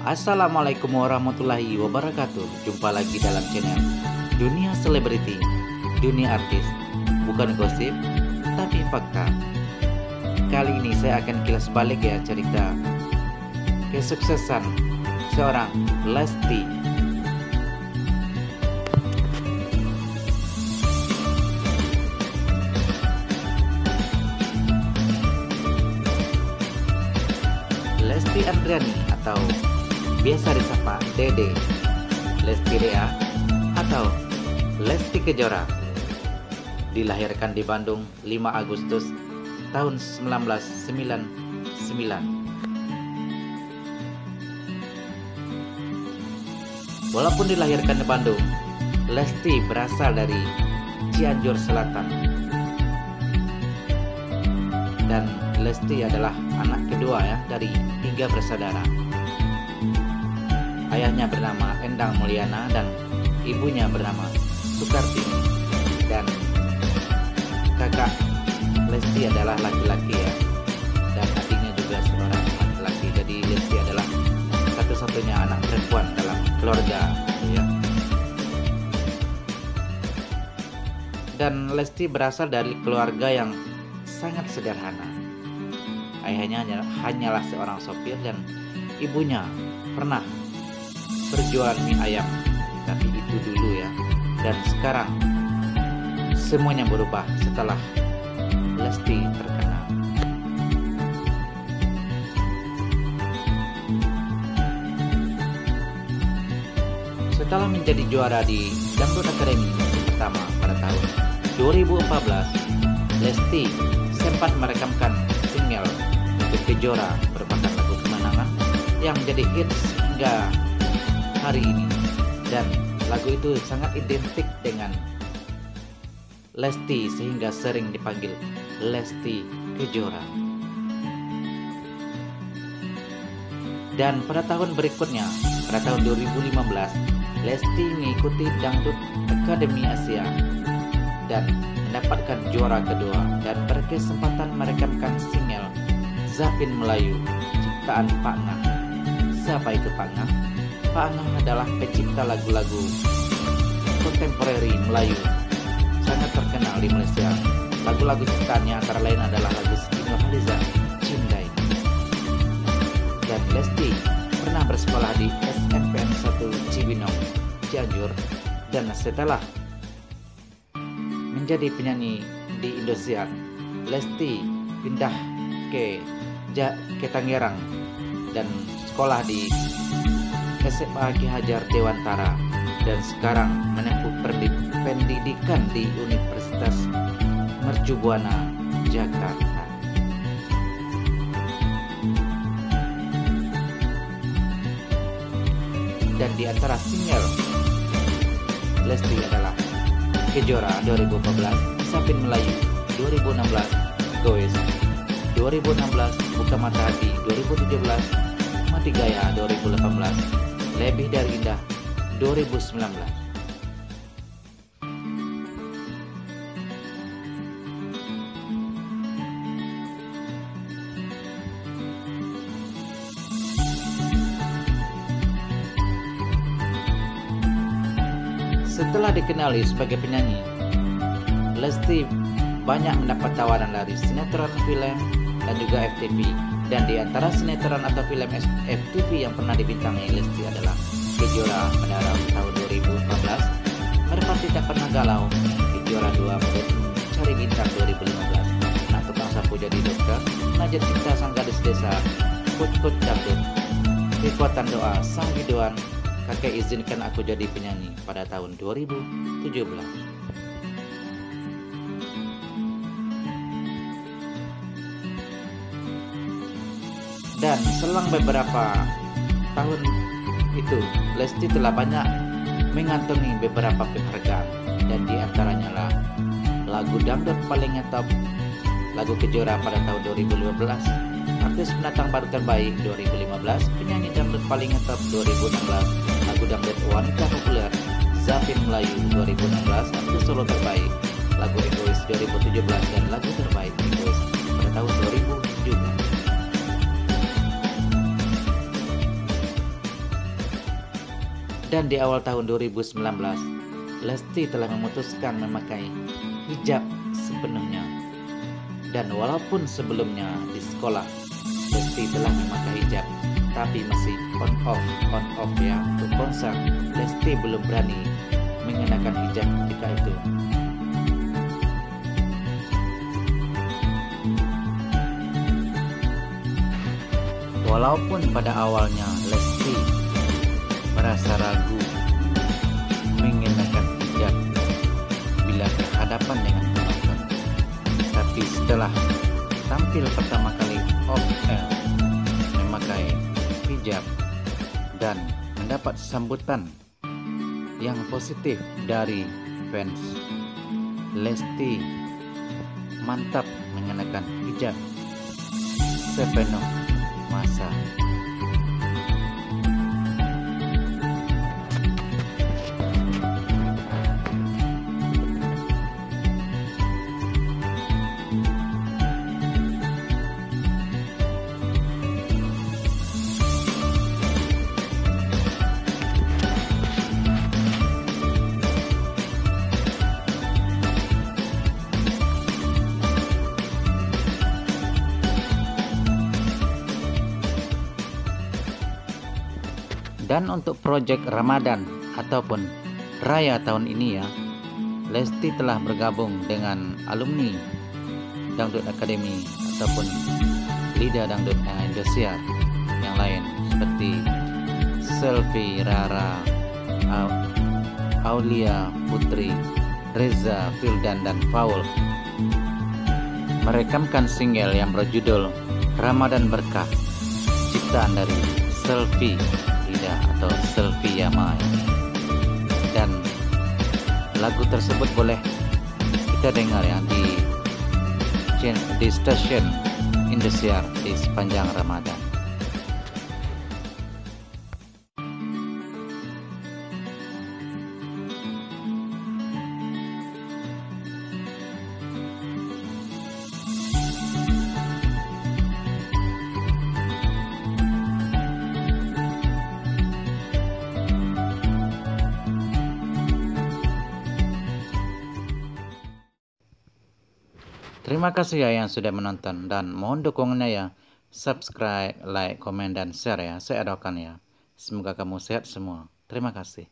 Assalamualaikum warahmatullahi wabarakatuh. Jumpa lagi dalam channel Dunia Selebriti, Dunia Artis. Bukan gosip, tapi fakta. Kali ini saya akan kilas balik ya cerita kesuksesan seorang Lesti. Lesti Andriani atau biasa disapa Dede, Lesti Rea atau Lesti Kejora, dilahirkan di Bandung 5 Agustus tahun 1999. Walaupun dilahirkan di Bandung, Lesti berasal dari Cianjur Selatan. Dan Lesti adalah anak kedua ya dari 3 bersaudara. Ayahnya bernama Endang Mulyana dan ibunya bernama Sukartini. Dan kakak Lesti adalah laki-laki ya, dan adiknya juga seorang laki-laki. Jadi Lesti adalah satu-satunya anak perempuan dalam keluarga ya. Dan Lesti berasal dari keluarga yang sangat sederhana. Ayahnya hanyalah seorang sopir dan ibunya pernah berjualan mie ayam, tapi itu dulu ya. Dan sekarang semuanya berubah setelah Lesti terkenal. Setelah menjadi juara di Dangdut Academy musim pertama pada tahun 2014, Lesti sempat merekamkan single untuk Kejora merupakan lagu kemenangan yang menjadi hits hingga hari ini, dan lagu itu sangat identik dengan Lesti sehingga sering dipanggil Lesti Kejora. Dan pada tahun berikutnya, pada tahun 2015, Lesti mengikuti Dangdut Academy Asia dan mendapatkan juara kedua dan berkesempatan merekamkan single Zapin Melayu ciptaan Pak Ngah. Siapa itu Pak Ngah? Pak Ngah adalah pencipta lagu-lagu kontemporeri Melayu sangat terkenal di Malaysia. Lagu-lagu ciptaannya antara lain adalah lagu Siti Nurhaliza, Cindai. Dan Lesti pernah bersekolah di SMPN 1 Cibinong, Cianjur, dan setelah menjadi penyanyi di Indosiar, Lesti pindah ke Tangerang dan sekolah di SMA Ki Hajar Dewantara, dan sekarang menempuh pendidikan di Universitas Mercu Buana, Jakarta. Dan di antara single Lesti adalah Kejora 2014, Zapin Melayu 2016, Goes 2016, Buka Mata Hati 2017, Mati Gaya 2018, Lebih Dari Indah 2019. Setelah dikenali sebagai penyanyi, Lesti banyak mendapat tawaran dari sinetron, film, dan juga FTV. Dan di antara sinetron atau film FTV yang pernah dibintangi Lesti adalah Kejora pada tahun 2014, Merpati Tak Pernah Galau, Kejora 2, Mencari Bintang 2015, Anak Tukang Sapu Jadi Dokter, Najat Cinta Sang Gadis Desa, Kut Dangdut, Kekuatan Doa, Sang Biduan, Kakek Izinkan Aku Jadi Penyanyi pada tahun 2017. Dan selang beberapa tahun itu, Lesti telah banyak mengantongi beberapa penghargaan, dan diantaranya lah lagu dangdut paling ngetop, lagu Kejora pada tahun 2015, artis pendatang baru terbaik 2015, penyanyi dangdut paling ngetop 2016, lagu dangdut wanita populer Zapin Melayu 2016, artis solo terbaik, lagu Egois 2017, dan lagu terbaik Egois pada tahun 2017. Dan di awal tahun 2019, Lesti telah memutuskan memakai hijab sepenuhnya. Dan walaupun sebelumnya di sekolah Lesti telah memakai hijab, tapi masih on off ya. Untuk konser, Lesti belum berani mengenakan hijab ketika itu. Walaupun pada awalnya Lesti merasa ragu mengenakan hijab bila berhadapan dengan penonton, tapi setelah tampil pertama kali off air memakai hijab dan mendapat sambutan yang positif dari fans, Lesti mantap mengenakan hijab sepenuh masa. Dan untuk proyek Ramadan ataupun Raya tahun ini ya, Lesti telah bergabung dengan alumni Dangdut Academy ataupun Lidah Dangdut Indosiar yang lain seperti Selvi, Rara, Aulia Putri, Reza, Fildan, dan Paul merekamkan single yang berjudul Ramadan Berkah, ciptaan dari Selvi atau Selvi Yamai. Dan lagu tersebut boleh kita dengar ya di stasiun Indosiar di sepanjang Ramadan. Terima kasih ya yang sudah menonton, dan mohon dukungannya ya. Subscribe, like, komen, dan share ya. Saya doakan ya. Semoga kamu sehat semua. Terima kasih.